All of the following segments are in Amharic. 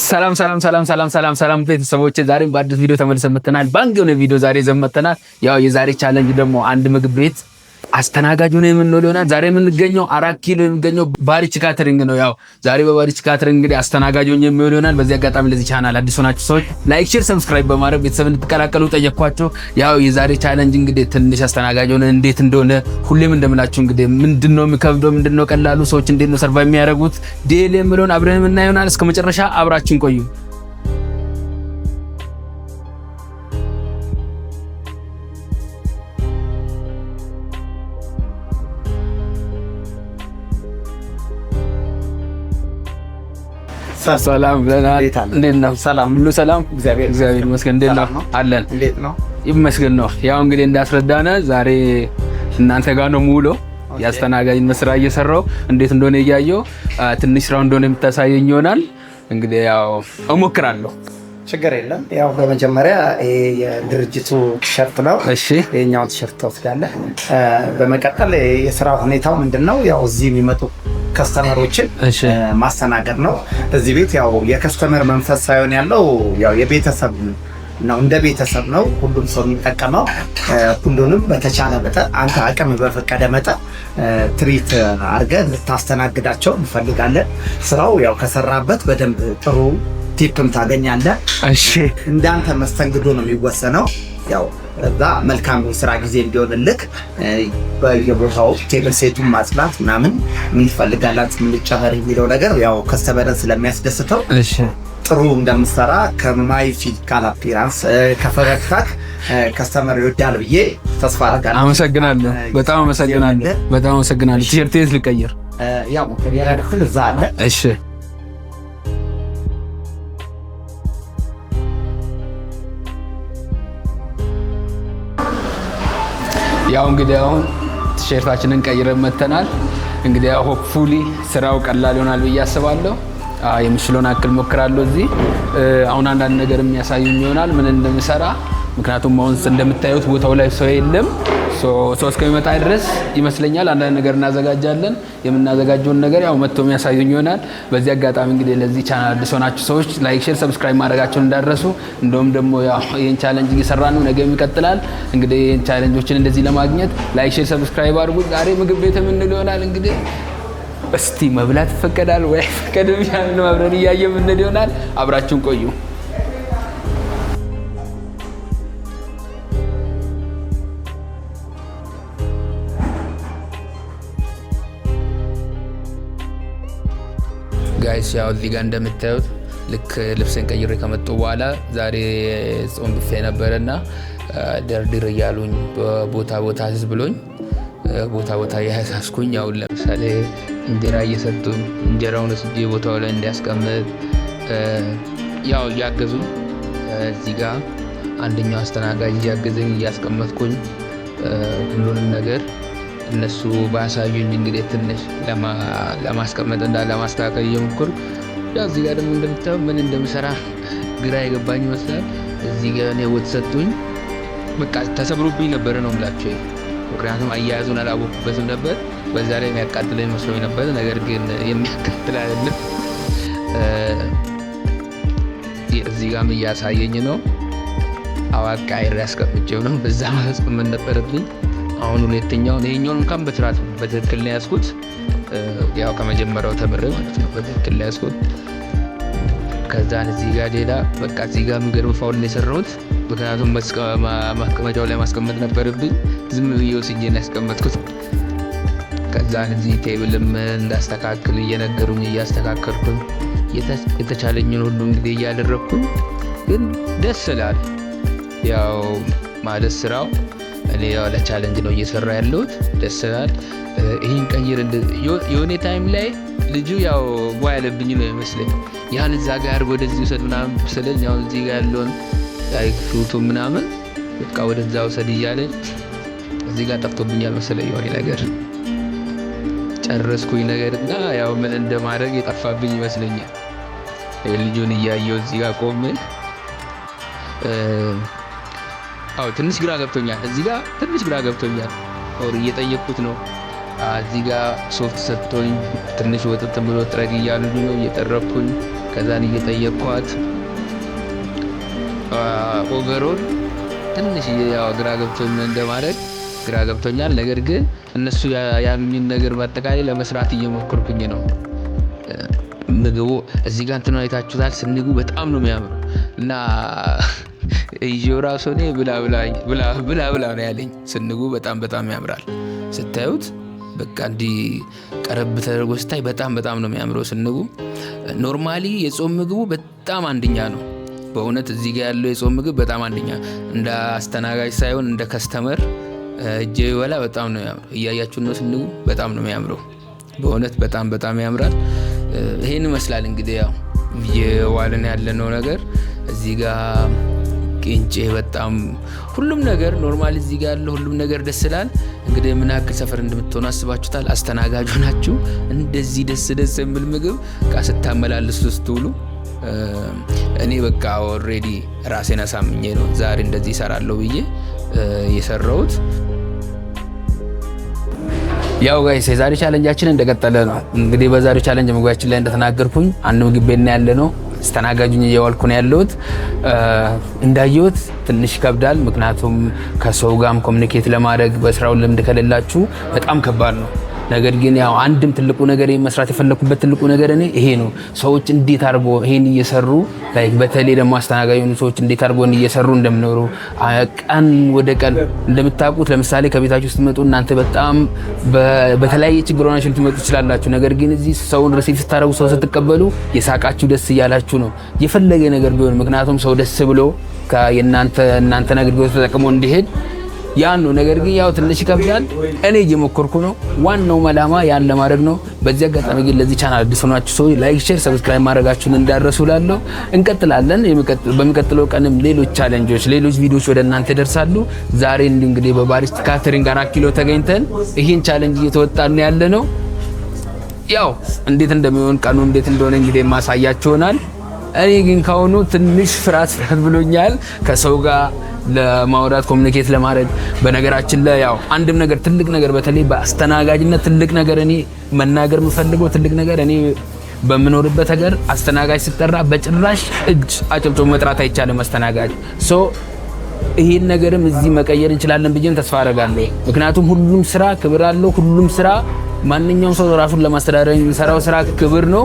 ሰላም ቤተሰቦች፣ ዛሬም በአዲስ ቪዲዮ ተመልሰን መጥተናል። ባንክ የሆነ ቪዲዮ ዛሬ ዘመተናል። ያው የዛሬ ቻሌንጅ ደግሞ አንድ ምግብ ቤት አስተናጋጅ ሆነ የምንለው ይሆናል። ዛሬ የምንገኘው 4 ኪሎ የሚገኘው ባሪች ካተሪንግ ነው። ያው ዛሬ በባሪች ካተሪንግ እንግዲህ አስተናጋጅ ሆነ የሚውል ይሆናል። በዚህ አጋጣሚ ለዚህ ቻናል አዲስ ሆናችሁ ሰዎች ላይክ፣ ሼር፣ ሰብስክራይብ በማድረግ ቤተሰብ እንድትቀላቀሉ ጠየቅኳቸው። ያው የዛሬ ቻሌንጅ እንግዲህ ትንሽ አስተናጋጅ ሆነ እንዴት እንደሆነ ሁሌም እንደምላችሁ እንግዲህ ምንድነው የሚከብደው፣ ምንድነው ቀላሉ፣ ሰዎች እንዴት ነው ሰርቫይቭ የሚያደርጉት ዴሊ የሚለውን አብረን የምናየው ይሆናል። እስከ መጨረሻ አብራችን ቆዩ። ሰላም ብለናል። እንዴት ነው? ሰላም ሁሉ ሰላም፣ እግዚአብሔር ይመስገን። እንዴት ነው አለን? እንዴት ነው? ይመስገን ነው። ያው እንግዲህ እንዳስረዳነ ዛሬ እናንተ ጋር ነው ሙሉ ያስተናጋጅነት ስራ እየሰራው እንዴት እንደሆነ እያየው ትንሽ ስራው እንደሆነ የምታሳየኝ ይሆናል። እንግዲህ ያው እሞክራለሁ። ችግር የለም። ያው በመጀመሪያ የድርጅቱ ቲሸርት ነው። እሺ፣ የኛው ቲሸርት ትወስዳለህ። በመቀጠል የስራ ሁኔታው ምንድነው? ያው እዚህ የሚመጡ ከስተመሮችን ማስተናገድ ነው። እዚህ ቤት ያው የከስተመር መንፈስ ሳይሆን ያለው ያው የቤተሰብ ነው። እንደ ቤተሰብ ነው ሁሉም ሰው የሚጠቀመው። ሁሉንም በተቻለ መጠን አንተ አቅም በፈቀደ መጠን ትሪት አድርገህ ልታስተናግዳቸው እንፈልጋለን። ስራው ያው ከሰራበት በደንብ ጥሩ ቲፕም ታገኛለህ። እሺ፣ እንዳንተ መስተንግዶ ነው የሚወሰነው። ያው እዛ መልካም የስራ ጊዜ እንዲሆንልክ በየቦታው ቴብል ሴቱን ማጽዳት ምናምን የሚፈልጋላት ምንጫህር የሚለው ነገር ያው ከስተመረን ስለሚያስደስተው ጥሩ እንደምትሰራ ከማይ ፊዚካል አፒራንስ ከፈገግታክ ከስተመር ይወዳል ብዬ ተስፋ አደርጋለሁ። አመሰግናለሁ። በጣም አመሰግናለሁ። ቲሸርት የት ልቀይር? ያው ከየራደክል እዛ አለ። እሺ፣ ያው እንግዲህ አሁን ቲሸርታችንን ቀይረን መተናል። እንግዲህ ሆፕፉሊ ስራው ቀላል ይሆናል ብዬ አስባለሁ። የምችለውን አክል ሞክራለሁ። እዚህ አሁን አንዳንድ ነገር የሚያሳዩኝ ይሆናል ምን እንደምሰራ። ምክንያቱም አሁን እንደምታዩት ቦታው ላይ ሰው የለም። ሰው እስከሚመጣ ድረስ ይመስለኛል አንዳንድ ነገር እናዘጋጃለን። የምናዘጋጀውን ነገር ያው መጥቶ የሚያሳዩኝ ይሆናል። በዚህ አጋጣሚ እንግዲህ ለዚህ ቻናል አዲስ ሆናችሁ ሰዎች ላይክ፣ ሼር፣ ሰብስክራይብ ማድረጋቸውን እንዳትረሱ። እንደውም ደግሞ ያው ይሄን ቻሌንጅ እየሰራን ነው፣ ነገም ይቀጥላል። እንግዲህ ይሄን ቻሌንጆችን እንደዚህ ለማግኘት ላይክ፣ ሼር፣ ሰብስክራይብ አድርጉ። ዛሬ ምግብ ቤት የምንለው ይሆናል። እንግዲህ እስቲ መብላት ይፈቀዳል ወይ አይፈቀድም ያንን አብረን እያየን የምንሄድ ይሆናል። አብራችሁን ቆዩ። ጋይስ ያው እዚህ ጋር እንደምታዩት ልክ ልብስን ቀይሬ ከመጡ በኋላ ዛሬ ጾም ብፌ ነበረና ደርድር እያሉኝ ቦታ ህዝ ብሎኝ ቦታ ያሳስኩኝ። ያው ለምሳሌ እንጀራ እየሰጡኝ እንጀራውን ወስጄ ቦታው ላይ እንዲያስቀምጥ ያው እያገዙኝ፣ እዚህ ጋር አንደኛው አስተናጋጅ እያገዘኝ እያስቀመጥኩኝ ሁሉንም ነገር እነሱ ባሳዩኝ እንግዲህ ትንሽ ለማስቀመጥ እና ለማስተካከል እየሞከሩ ያው እዚህ ጋር ደግሞ እንደምታየው ምን እንደምሰራ ግራ የገባኝ ይመስላል። እዚህ ጋር ነው ወጥ ሰጡኝ። በቃ ተሰብሮብኝ ነበር ነው የምላቸው። ምክንያቱም አያያዙን አላወኩበትም ነበር። በዛ ላይ የሚያቃጥለኝ መስሎኝ ነበር። ነገር ግን የሚያቃጥል አይደለም። እዚህ ጋርም እያሳየኝ ነው። አዋቃ ያስቀምጬው ነው በዛ ማስቀመጥ ነበረብኝ። አሁን ሁለተኛው ይሄኛውን እንኳን በትክክል ነው ያዝኩት። ያው ከመጀመሪያው ተምሬ ማለት ነው በትክክል ነው ያዝኩት። ከዛን እዚህ ጋር ሌላ በቃ እዚህ ጋር የሚገርም ፋውል ነው የሰራሁት። ምክንያቱም ማስቀመጫው ላይ ማስቀመጥ ነበረብኝ። ዝም ብዬ ወስጄ ነው ያስቀመጥኩት። ከዛን እዚህ ቴብልም እንዳስተካክል እየነገሩኝ እያስተካከልኩኝ የተቻለኝን ሁሉ እንግዲህ እያደረግኩኝ፣ ግን ደስ ይላል። ያው ማለት ስራው እኔ ያው ለቻሌንጅ ነው እየሰራ ያለሁት። ደስ ይላል። ይሄን ቀይር የሆነ ታይም ላይ ልጁ ያው ጓ ያለብኝ ነው ይመስለኝ። ያን እዛ ጋር ወደዚህ ወሰድ ምናምን ስለኝ ያው እዚህ ጋር ያለውን ላይክ ሹቱ ምናምን በቃ ወደዛ ወሰድ እያለ እዚህ ጋር ጠፍቶብኛል መሰለኝ የሆነ ነገር ጨረስኩኝ ነገርና ያው ምን እንደማድረግ የጠፋብኝ ይመስለኛል። ልጁን እያየው እዚህ ጋር ቆሜ ትንሽ ግራ ገብቶኛል። እዚህ ጋር ትንሽ ግራ ገብቶኛል። እየጠየቅኩት ነው እዚህ ጋር ሶፍት ሰጥቶኝ ትንሽ ወጥተን ብሎ ጥረግ እያሉኝ ነው እየጠረኩኝ ከዛን እየጠየቅኳት ኦቨሮል ትንሽ ያው ግራ ገብቶኛል። ነገር ግን እነሱ ያሉኝን ነገር በአጠቃላይ ለመስራት እየሞከርኩኝ ነው። ምግቡ እዚህ ጋር እንትን አይታችሁታል። ስንጉ በጣም ነው የሚያምረው እና ይዤው ራሱ እኔ ብላ ነው ያለኝ። ስንጉ በጣም ያምራል ስታዩት። በቃ እንዲህ ቀረብ ተደርጎ ስታይ በጣም ነው የሚያምረው ስንጉ። ኖርማሊ የጾም ምግቡ በጣም አንደኛ ነው በእውነት። እዚህ ጋር ያለው የጾም ምግብ በጣም አንደኛ፣ እንደ አስተናጋጅ ሳይሆን እንደ ከስተመር እጄ በላ በጣም ነው የሚያምረው። እያያችሁ ነው ስንጉ በጣም ነው የሚያምረው በእውነት በጣም ያምራል። ይሄን ይመስላል እንግዲህ ያው የዋልን ያለነው ነገር እዚህ ጋር ቅንጬ በጣም ሁሉም ነገር ኖርማሊ እዚህ ጋር ያለው ሁሉም ነገር ደስ ይላል። እንግዲህ ምን ያክል ሰፈር እንደምትሆኑ አስባችሁታል? አስተናጋጁ ናችሁ እንደዚህ ደስ የሚል ምግብ ስታመላልሱ ስትውሉ። እኔ በቃ ኦልሬዲ ራሴን አሳምኜ ነው ዛሬ እንደዚህ እሰራለሁ ብዬ የሰራሁት። ያው ጋይስ የዛሬ ቻሌንጃችን እንደቀጠለ ነው። እንግዲህ በዛሬው ቻሌንጅ ምግባችን ላይ እንደተናገርኩኝ አንድ ምግብ ቤት ነው ያለነው። አስተናጋጁኝ እየዋልኩ ነው ያለሁት። እንዳየሁት ትንሽ ይከብዳል። ምክንያቱም ከሰው ጋርም ኮሚኒኬት ለማድረግ በስራው ልምድ ከሌላችሁ በጣም ከባድ ነው። ነገር ግን ያው አንድም ትልቁ ነገር መስራት የፈለኩበት ትልቁ ነገር እኔ ይሄ ነው። ሰዎች እንዴት አድርጎ ይሄን እየሰሩ በተለይ ደግሞ አስተናጋጅ የሆኑ ሰዎች እንዴት አድርጎ እየሰሩ እንደምኖሩ ቀን ወደ ቀን እንደምታውቁት፣ ለምሳሌ ከቤታችሁ ስትመጡ እናንተ በጣም በተለያየ ችግር ሆናችሁ ልትመጡ ትችላላችሁ። ነገር ግን እዚህ ሰውን ሪሲቭ ስታደርጉ፣ ሰው ስትቀበሉ የሳቃችሁ ደስ እያላችሁ ነው የፈለገ ነገር ቢሆን። ምክንያቱም ሰው ደስ ብሎ የእናንተን አገልግሎት ተጠቅሞ እንዲሄድ ያን ነው። ነገር ግን ያው ትንሽ ይከብዳል። እኔ እየሞከርኩ ነው። ዋናው ዓላማ ያን ለማድረግ ነው። በዚህ አጋጣሚ ግን ለዚህ ቻናል አዲስ ሆናችሁ ሰው ላይክ፣ ሼር፣ ሰብስክራይብ ማድረጋችሁን እንዳረሱ ላለው እንቀጥላለን። በሚቀጥለው ቀንም ሌሎች ቻሌንጆች፣ ሌሎች ቪዲዮዎች ወደ እናንተ ይደርሳሉ። ዛሬ እንግዲህ በባሪስታ ካተሪንግ 4 ኪሎ ተገኝተን ይህን ቻሌንጅ እየተወጣን ያለ ነው። ያው እንዴት እንደሚሆን ቀኑ እንዴት እንደሆነ እንግዲህ ማሳያችሁ ይሆናል። እኔ ግን ካሁኑ ትንሽ ፍርሃት ብሎኛል ከሰው ጋር ለማውራት ኮሚኒኬት ለማድረግ። በነገራችን ላይ ያው አንድም ነገር ትልቅ ነገር በተለይ በአስተናጋጅነት ትልቅ ነገር እኔ መናገር የምፈልገው ትልቅ ነገር እኔ በምኖርበት ሀገር አስተናጋጅ ሲጠራ በጭራሽ እጅ አጨብጭቦ መጥራት አይቻልም። አስተናጋጅ ይሄን ነገርም እዚህ መቀየር እንችላለን ብዬ ተስፋ አደርጋለሁ። ምክንያቱም ሁሉም ስራ ክብር አለው። ሁሉም ስራ ማንኛውም ሰው ራሱን ለማስተዳደር የሚሰራው ስራ ክብር ነው።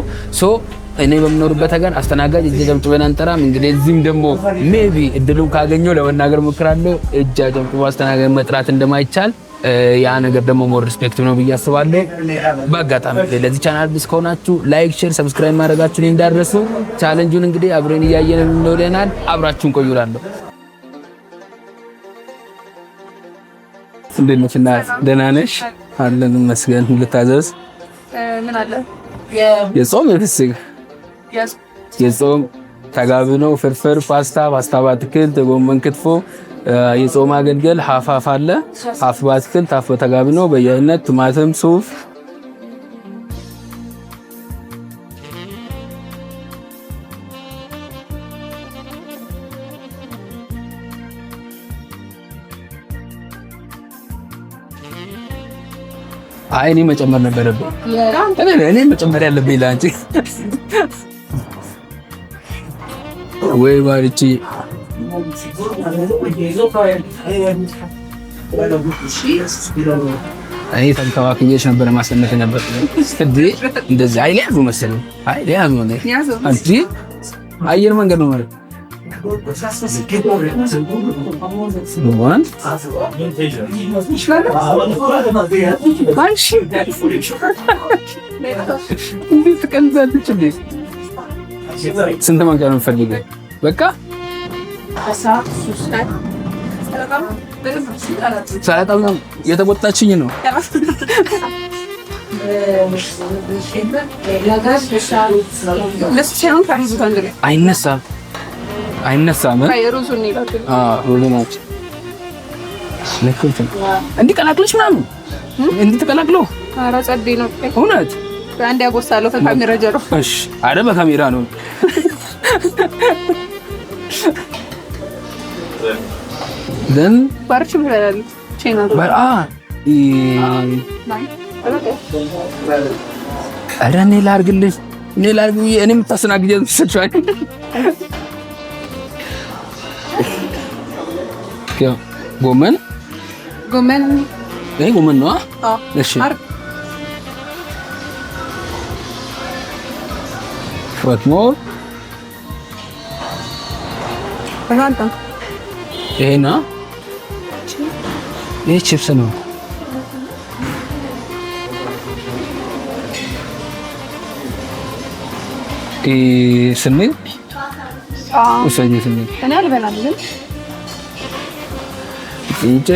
እኔ በምኖርበት ሀገር አስተናጋጅ እጅ አጨብጭበን አንጠራም። እንግዲህ እዚህም ደግሞ ሜቢ እድሉን ካገኘው ለመናገር ሞክራለሁ እጅ አጨብጭቦ አስተናጋጅ መጥራት እንደማይቻል። ያ ነገር ደግሞ ሞር ሪስፔክት ነው ብዬ አስባለሁ። በአጋጣሚ ለዚህ ቻናል አዲስ ከሆናችሁ ላይክ፣ ሼር፣ ሰብስክራይብ ማድረጋችሁን እንዳትረሱ። ቻሌንጁን እንግዲህ አብረን እያየን እንወደናል። አብራችሁን ቆዩላለሁ። እንዴት ነሽ? ደህና ነሽ? አለን መስገን ልታዘዝ ምን አለ? የጾም ፍስግ የጾም ተጋብኖ ፍርፍር፣ ፓስታ በአትክልት፣ ጎመን ክትፎ፣ የጾም አገልግል ሀፋፍ አለ። ሀፍ በአትክልት ሀፍ በተጋብኖ በየአይነት ቲማቲም፣ ሱፍ እኔ መጨመር ነበረብኝ። እኔ መጨመር ያለብኝ ላንቺ ወይ ባርቺ እኔ ተንከባክዬሽ ነበር ማስለመት ነበር። እንደዚህ አይ ሊያዙ መሰለኝ። አይ ሊያዙ ነው አንቺ አየር መንገድ ነው ማለት ወን እንዴት ትቀልዛለች እንዴ? ስንት ማንኪያ ነው የምፈልገው? በቃ ሰላጣው ነው የተቆጣችኝ ነው። አይነሳም። እንዲህ ቀላቅለሽ ምናምን እንዲህ ተቀላቅለው ኧረ ጸዴ ነው እውነት። አንድ ያጎሳለሁ ከካሜራ ጀርባ። እሺ አረ በካሜራ ነው ደን ባርች ብለናል። ቼና ኧረ እኔ ላድርግልሽ እኔ ላርጉ እኔ የምታስተናግጀው ሰጥቷል ጎመን ጎመን ነው እሺ ወጥሞ ይሄና ይሄ ቺፕስ ነው ስሜት ወሰኝ ስሜት እኔ አልበላም እንጂ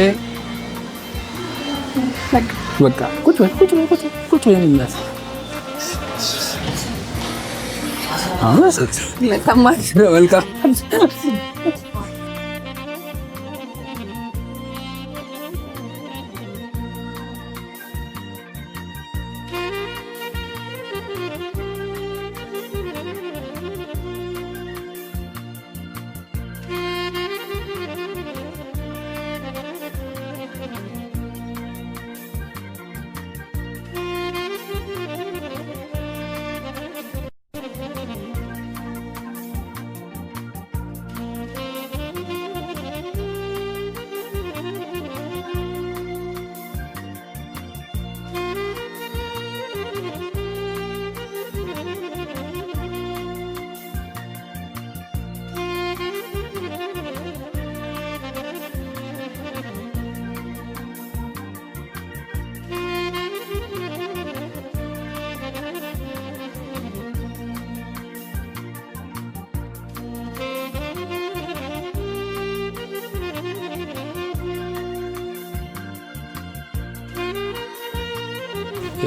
በቃ ቁጭ በል እናት መልካም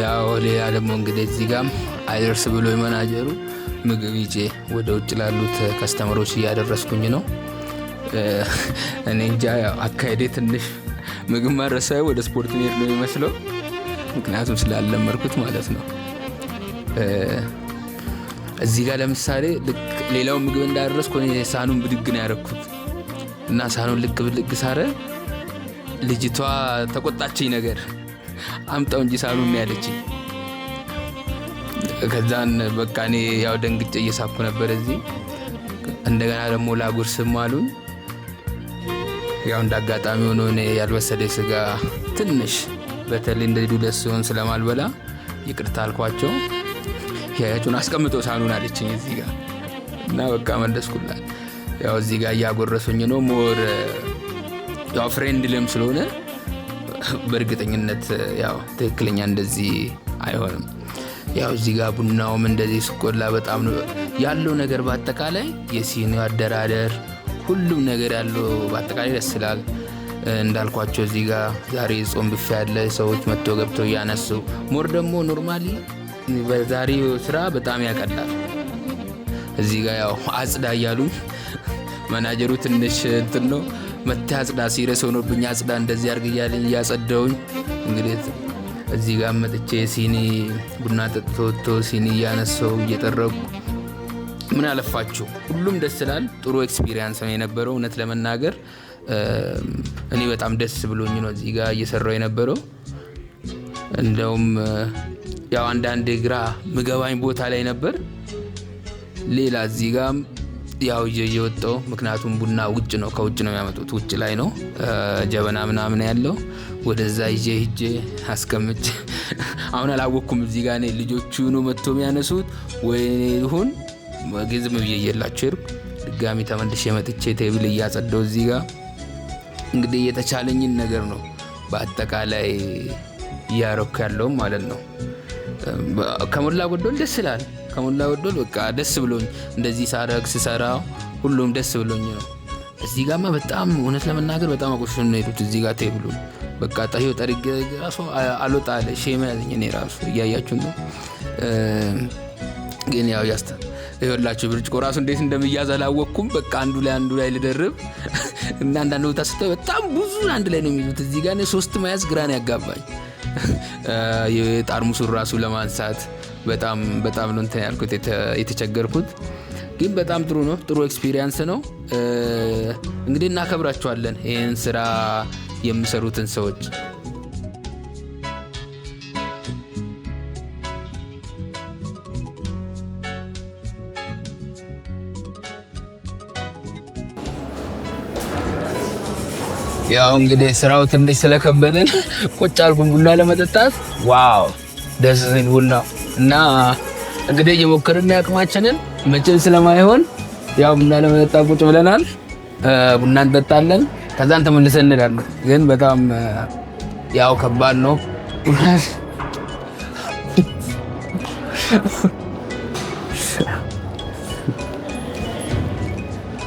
ያው ሌላ ደግሞ እንግዲህ እዚህ ጋርም አይደርስ ብሎ የመናጀሩ ምግብ ይዤ ወደ ውጭ ላሉት ከስተመሮች እያደረስኩኝ ነው። እኔ እንጃ ያው አካሄዴ ትንሽ ምግብ ማረሳው ወደ ስፖርት ሜር ነው የሚመስለው፣ ምክንያቱም ስላለመርኩት ማለት ነው። እዚህ ጋር ለምሳሌ ሌላው ምግብ እንዳደረስኩ እኔ ሳኑን ብድግ ነው ያደረኩት እና ሳኑን ልቅ ሳረ ልጅቷ ተቆጣችኝ ነገር አምጣው እንጂ ሳኑን ያለችኝ። ከዛን በቃ እኔ ያው ደንግጬ እየሳኩ ነበር እዚህ። እንደገና ደግሞ ላጉርስም አሉኝ። ያው እንዳጋጣሚ ሆኖ እኔ ያልበሰለ ስጋ ትንሽ በተለይ እንደዚህ ዱለት ሲሆን ስለማልበላ ይቅርታ አልኳቸው። ያያችሁን አስቀምጠው ሳኑን አለችኝ እዚህ ጋር እና በቃ መለስኩላት። ያው እዚህ ጋር እያጎረሱኝ ነው። ሞር ያው ፍሬንድሊም ስለሆነ በእርግጠኝነት ያው ትክክለኛ እንደዚህ አይሆንም። ያው እዚህ ጋር ቡናውም እንደዚህ ስቆላ በጣም ነው ያለው ነገር በአጠቃላይ የሲኒው አደራደር ሁሉም ነገር ያለው በአጠቃላይ ደስ ይላል። እንዳልኳቸው እዚህ ጋር ዛሬ ጾም ብፌ ያለ ሰዎች መጥተው ገብተው እያነሱ ሞር ደግሞ ኖርማሊ በዛሬው ስራ በጣም ያቀላል። እዚህ ጋር ያው አጽዳ እያሉኝ መናጀሩ ትንሽ እንትን ነው መታ አጽዳ ሲሪየስ ሆኖብኝ አጽዳ እንደዚህ አድርግ እያለኝ እያጸዳውኝ እንግዲህ እዚህ ጋር መጥቼ ሲኒ ቡና ጠጥቶ ሲኒ እያነሳው እየጠረቁ ምን አለፋችሁ ሁሉም ደስ ይላል። ጥሩ ኤክስፒሪየንስ ነው የነበረው። እውነት ለመናገር እኔ በጣም ደስ ብሎኝ ነው እዚህ ጋር እየሰራው የነበረው። እንደውም ያው አንዳንድ ግራ ምገባኝ ቦታ ላይ ነበር ሌላ እዚህ ጋር ያው እየወጣው ምክንያቱም ቡና ውጭ ነው ከውጭ ነው የሚያመጡት ውጭ ላይ ነው ጀበና ምናምን ያለው ወደዛ ሂጄ አስቀምጬ አሁን አላወኩም እዚህ ጋር ነው ልጆቹ ነው መጥቶ የሚያነሱት ወይ ይሁን ግዝም ብዬላችሁ ድጋሚ ተመልሼ መጥቼ ቴብል እያጸዳው እዚህ ጋር እንግዲህ የተቻለኝን ነገር ነው በአጠቃላይ እያረኩ ያለው ማለት ነው። ከሞላ ጎደል ደስ ይላል። ከሞላ ጎደል በቃ ደስ ብሎኝ እንደዚህ ሳረግ ስሰራ ሁሉም ደስ ብሎኝ ነው። እዚህ ጋርማ በጣም እውነት ለመናገር በጣም አቆሽሾ ነው የሄዱት። እዚህ ጋር ቴብሉን በቃ ጣሂው ጠርጌ ራሱ አልወጣ አለ ሼም ያዘኝ። እኔ ራሱ እያያችሁ ነው ግን ያው ይኸውላችሁ ብርጭቆ ራሱ እንዴት እንደምያዝ አላወቅኩም። በቃ አንዱ ላይ ልደርብ እና አንዳንድ ቦታ ስታይ በጣም ብዙ አንድ ላይ ነው የሚይዙት። እዚህ ጋር 3 መያዝ ግራን ያጋባኝ። የጣርሙሱን ራሱ ለማንሳት በጣም ነው እንትን ያልኩት የተቸገርኩት። ግን በጣም ጥሩ ነው። ጥሩ ኤክስፒሪየንስ ነው። እንግዲህ እናከብራቸዋለን ይህን ስራ የሚሰሩትን ሰዎች። ያው እንግዲህ ስራው ትንሽ ስለከበደን ቁጭ አልኩኝ ቡና ለመጠጣት። ዋው ደስ ሲል ቡና እና እንግዲህ እየሞከርን ያቅማችንን መቼም ስለማይሆን ያው ቡና ለመጠጣት ቁጭ ብለናል። ቡና እንጠጣለን ከዛን ተመልሰን እንሄዳለን። ግን በጣም ያው ከባድ ነው።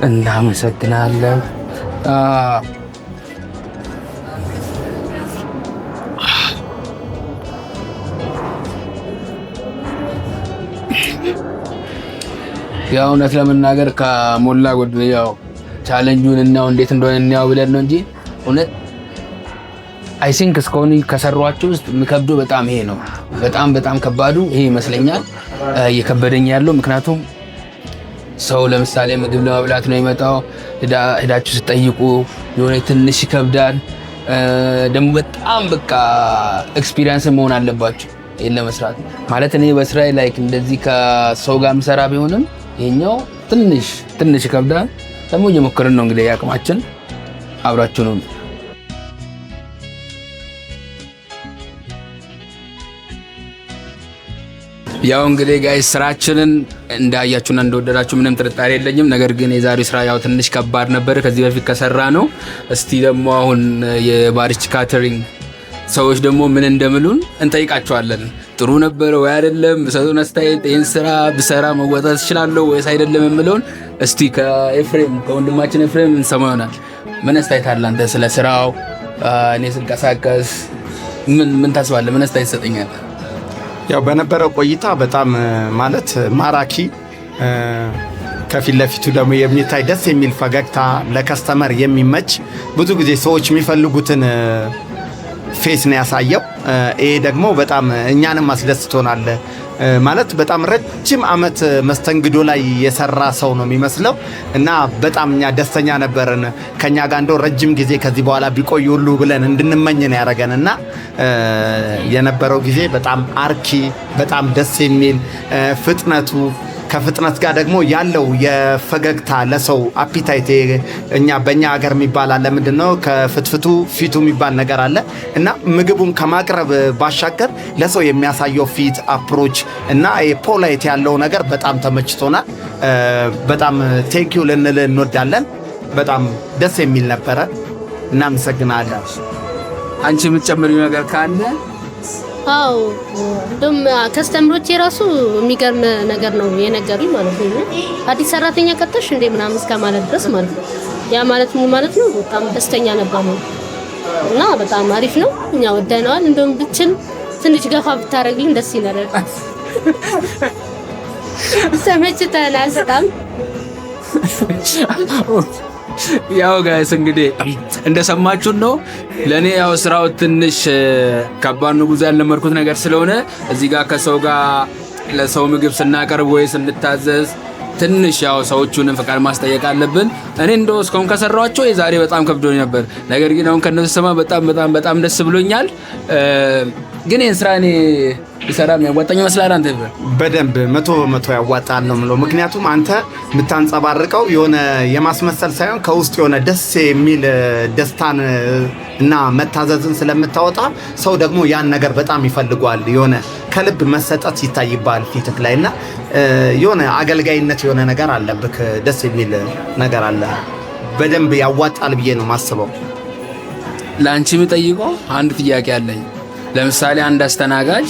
እናመሰግናለን። ያው እውነት ለመናገር ከሞላ ጎደል ያው ቻሌንጁን እናው እንዴት እንደሆነ እናው ብለን ነው እንጂ እውነት አይ ቲንክ እስካሁን ከሰሯቸው ውስጥ የሚከብደው በጣም ይሄ ነው። በጣም ከባዱ ይሄ ይመስለኛል እየከበደኝ ያለው። ምክንያቱም ሰው ለምሳሌ ምግብ ለመብላት ነው የመጣው፣ ሄዳችሁ ስትጠይቁ የሆነ ትንሽ ይከብዳል። ደግሞ በጣም በቃ ኤክስፒሪየንስ መሆን አለባችሁ ይሄን ለመስራት ማለት። እኔ በስራዬ ላይክ እንደዚህ ከሰው ጋር ምሰራ ቢሆንም ይሄኛው ትንሽ ይከብዳል። ደግሞ እየሞከርን ነው እንግዲህ ያቅማችን። አብራችሁ ነው። ያው እንግዲህ ጋይስ ስራችንን እንዳያችሁና እንደወደዳችሁ ምንም ጥርጣሬ የለኝም። ነገር ግን የዛሬው ስራ ያው ትንሽ ከባድ ነበር ከዚህ በፊት ከሰራ ነው። እስቲ ደግሞ አሁን የባሪች ካተሪንግ ሰዎች ደግሞ ምን እንደምሉን እንጠይቃቸዋለን። ጥሩ ነበር ወይ አይደለም፣ በሰጡን አስተያየት ይህን ስራ ብሰራ መወጣት እችላለሁ ወይስ አይደለም የምለውን እስቲ ከወንድማችን ኤፍሬም እንሰማ ይሆናል። ምን አስተያየት አለ አንተ ስለ ስራው? እኔ ስንቀሳቀስ ምን ታስባለህ? ምን አስተያየት ትሰጠኛለህ? ያው በነበረው ቆይታ በጣም ማለት ማራኪ፣ ከፊት ለፊቱ ደግሞ የሚታይ ደስ የሚል ፈገግታ፣ ለከስተመር የሚመች ብዙ ጊዜ ሰዎች የሚፈልጉትን ፌስ ነው ያሳየው። ይሄ ደግሞ በጣም እኛንም አስደስቶናል። ማለት በጣም ረጅም ዓመት መስተንግዶ ላይ የሰራ ሰው ነው የሚመስለው እና በጣም እኛ ደስተኛ ነበርን። ከኛ ጋር እንደው ረጅም ጊዜ ከዚህ በኋላ ቢቆይ ሁሉ ብለን እንድንመኝ ነው ያደረገን እና የነበረው ጊዜ በጣም አርኪ፣ በጣም ደስ የሚል ፍጥነቱ ከፍጥነት ጋር ደግሞ ያለው የፈገግታ ለሰው አፒታይት እኛ በእኛ ሀገር የሚባል አለ። ምንድነው ከፍትፍቱ ፊቱ የሚባል ነገር አለ እና ምግቡን ከማቅረብ ባሻገር ለሰው የሚያሳየው ፊት አፕሮች እና ፖላይት ያለው ነገር በጣም ተመችቶናል። በጣም ቴንኪው ልንል እንወዳለን። በጣም ደስ የሚል ነበረ። እናመሰግናለን። አንቺ የምትጨምሪው ነገር ካለ? አው ደም ከስተምሮች የራሱ የሚገርም ነገር ነው የነገሩኝ ማለት ነው። አዲስ ሰራተኛ ቀጠሽ እንደ ምናምን እስከ ማለት ድረስ ማለት ነው። ያ ማለት ምን ማለት ነው? በጣም ደስተኛ ነበር እና በጣም አሪፍ ነው። እኛ ወደናል። እንደውም ብቻን ትንሽ ገፋ ብታረግልን ደስ ይላል። ተመችተናል በጣም። ያው ጋይስ እንግዲህ እንደሰማችሁ ነው። ለኔ ያው ስራው ትንሽ ከባድ ነው። ብዙ ያለመርኩት ነገር ስለሆነ እዚህ ጋር ከሰው ጋር ለሰው ምግብ ስናቀርብ ወይ ስንታዘዝ ትንሽ ያው ሰዎቹንም ፍቃድ ማስጠየቅ አለብን። እኔ እንደው እስካሁን ከሰራኋቸው የዛሬ በጣም ከብዶኝ ነበር። ነገር ግን አሁን ከነሱ ሰማ በጣም ደስ ብሎኛል። ግን ይሄን ስራ እኔ ይሰራም ያዋጣኝ ይመስላል። አንተ በደንብ 100% ያዋጣል ነው የምለው። ምክንያቱም አንተ የምታንጸባርቀው የሆነ የማስመሰል ሳይሆን ከውስጥ የሆነ ደስ የሚል ደስታን እና መታዘዝን ስለምታወጣ ሰው ደግሞ ያን ነገር በጣም ይፈልገዋል። የሆነ ከልብ መሰጠት ይታይባል ፊትክ ላይና የሆነ አገልጋይነት የሆነ ነገር አለብክ። ደስ የሚል ነገር አለ። በደንብ ያዋጣል ብዬ ነው ማስበው። ላንቺ የምጠይቀው አንድ ጥያቄ አለኝ። ለምሳሌ አንድ አስተናጋጅ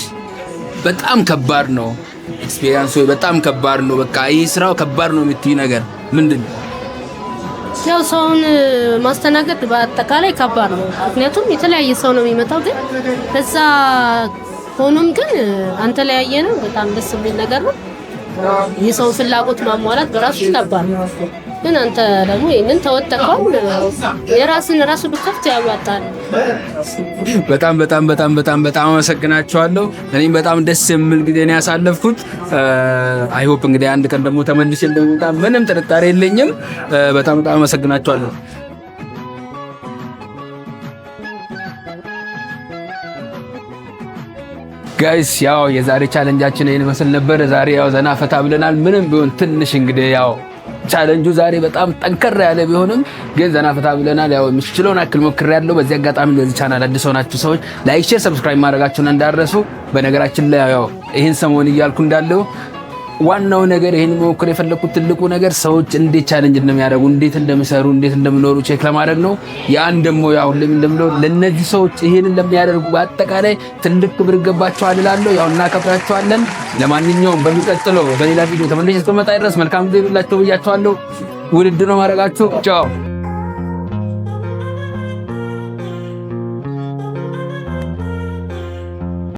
በጣም ከባድ ነው ኤክስፒሪየንስ ወይ በጣም ከባድ ነው በቃ ይሄ ስራው ከባድ ነው የምትይ ነገር ምንድነው? ያው ሰውን ማስተናገድ በአጠቃላይ ከባድ ነው። ምክንያቱም የተለያየ ሰው ነው የሚመጣው። ግን በዛ ሆኖም ግን አንተ ላይ ያየነው በጣም ደስ የሚል ነገር ነው። የሰው ፍላጎት ማሟላት በራሱ ከባድ ነው። ግን አንተ ደግሞ ይሄንን ተወጣጣው የራስን ራሱ ብከፍት ያዋጣል። በጣም አመሰግናችኋለሁ። እኔም በጣም ደስ የሚል ጊዜ ነው ያሳለፍኩት። አይ ሆፕ እንግዲህ አንድ ቀን ደግሞ ተመልሼ እንደምመጣ ምንም ጥርጣሬ የለኝም። በጣም አመሰግናችኋለሁ። ጋይስ ያው የዛሬ ቻሌንጃችን ይሄን መስል ነበር። ዛሬ ያው ዘና ፈታ ብለናል። ምንም ቢሆን ትንሽ እንግዲህ ያው ቻሌንጁ ዛሬ በጣም ጠንከር ያለ ቢሆንም ግን ዘና ፈታ ብለናል። ያው የምችለውን አክል ሞክሬያለሁ። በዚህ አጋጣሚ ለዚህ ቻናል አዲስ ሆናችሁ ሰዎች ላይክ፣ ሼር፣ ሰብስክራይብ ማድረጋችሁን እንዳትረሱ። በነገራችን ላይ ያው ይሄን ሰሞን እያልኩ እንዳለው ዋናው ነገር ይሄን ሞክር የፈለኩት ትልቁ ነገር ሰዎች እንዴት ቻሌንጅ እንደሚያደርጉ እንዴት እንደሚሰሩ እንዴት እንደሚኖሩ ቼክ ለማድረግ ነው። ያን ደግሞ ያው እንደምለው ለነዚህ ሰዎች ይሄንን ለሚያደርጉ በአጠቃላይ ትልቅ ክብር ይገባቸዋል እላለሁ። ያው እናከብራቸዋለን። ለማንኛውም በሚቀጥለው በሌላ ቪዲዮ ተመልሼ እስከመጣ ድረስ መልካም ጊዜ ይሁንላችሁ ብያችኋለሁ። ውድድ ነው ማድረጋችሁ። ቻው